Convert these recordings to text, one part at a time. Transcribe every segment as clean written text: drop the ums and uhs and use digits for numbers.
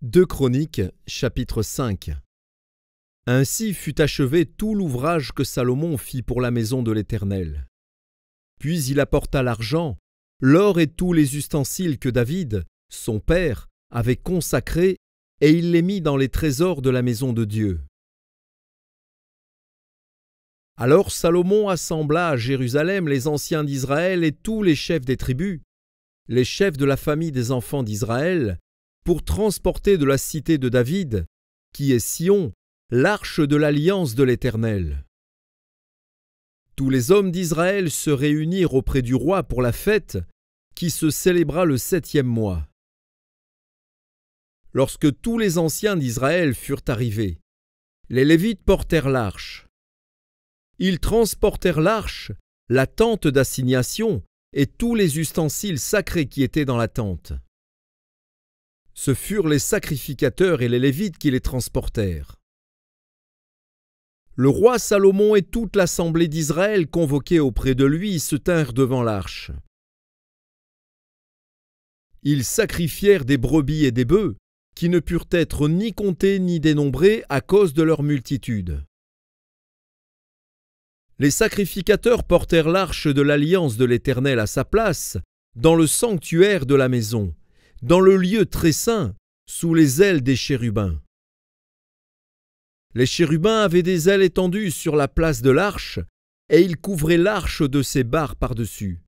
2 Chroniques, chapitre 5. Ainsi fut achevé tout l'ouvrage que Salomon fit pour la maison de l'Éternel. Puis il apporta l'argent, l'or et tous les ustensiles que David, son père, avait consacrés, et il les mit dans les trésors de la maison de Dieu. Alors Salomon assembla à Jérusalem les anciens d'Israël et tous les chefs des tribus, les chefs de la famille des enfants d'Israël, pour transporter de la cité de David, qui est Sion, l'arche de l'alliance de l'Éternel. Tous les hommes d'Israël se réunirent auprès du roi pour la fête, qui se célébra le 7e mois. Lorsque tous les anciens d'Israël furent arrivés, les Lévites portèrent l'arche. Ils transportèrent l'arche, la tente d'assignation et tous les ustensiles sacrés qui étaient dans la tente. Ce furent les sacrificateurs et les Lévites qui les transportèrent. Le roi Salomon et toute l'assemblée d'Israël convoquée auprès de lui se tinrent devant l'arche. Ils sacrifièrent des brebis et des bœufs, qui ne purent être ni comptés ni dénombrés à cause de leur multitude. Les sacrificateurs portèrent l'arche de l'alliance de l'Éternel à sa place, dans le sanctuaire de la maison, dans le lieu très saint, sous les ailes des chérubins. Les chérubins avaient des ailes étendues sur la place de l'arche, et ils couvraient l'arche de ses barres par-dessus.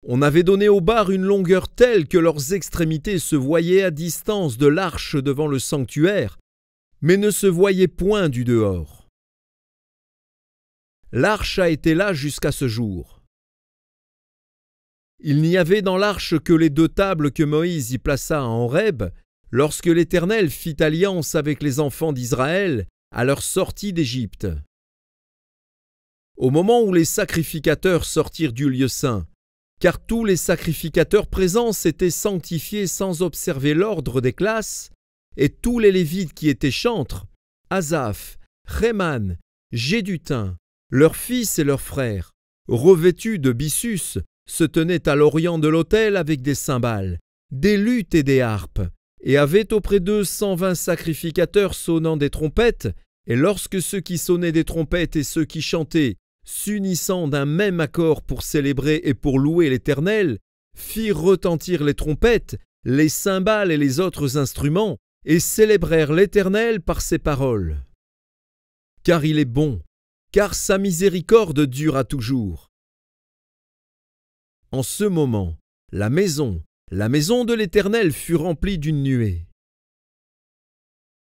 On avait donné aux barres une longueur telle que leurs extrémités se voyaient à distance de l'arche devant le sanctuaire, mais ne se voyaient point du dehors. L'arche a été là jusqu'à ce jour. Il n'y avait dans l'arche que les 2 tables que Moïse y plaça à Horeb, lorsque l'Éternel fit alliance avec les enfants d'Israël à leur sortie d'Égypte. Au moment où les sacrificateurs sortirent du lieu saint, car tous les sacrificateurs présents s'étaient sanctifiés sans observer l'ordre des classes, et tous les Lévites qui étaient chantres, Asaph, Héman, Jéduthun, leurs fils et leurs frères, revêtus de byssus, se tenaient à l'orient de l'autel avec des cymbales, des luths et des harpes, et avaient auprès d'eux 120 sacrificateurs sonnant des trompettes, et lorsque ceux qui sonnaient des trompettes et ceux qui chantaient, s'unissant d'un même accord pour célébrer et pour louer l'Éternel, firent retentir les trompettes, les cymbales et les autres instruments, et célébrèrent l'Éternel par ces paroles. Car il est bon, car sa miséricorde dure à toujours. En ce moment, la maison de l'Éternel fut remplie d'une nuée.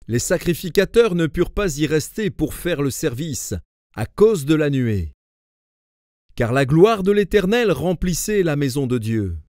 Les sacrificateurs ne purent pas y rester pour faire le service, à cause de la nuée. Car la gloire de l'Éternel remplissait la maison de Dieu.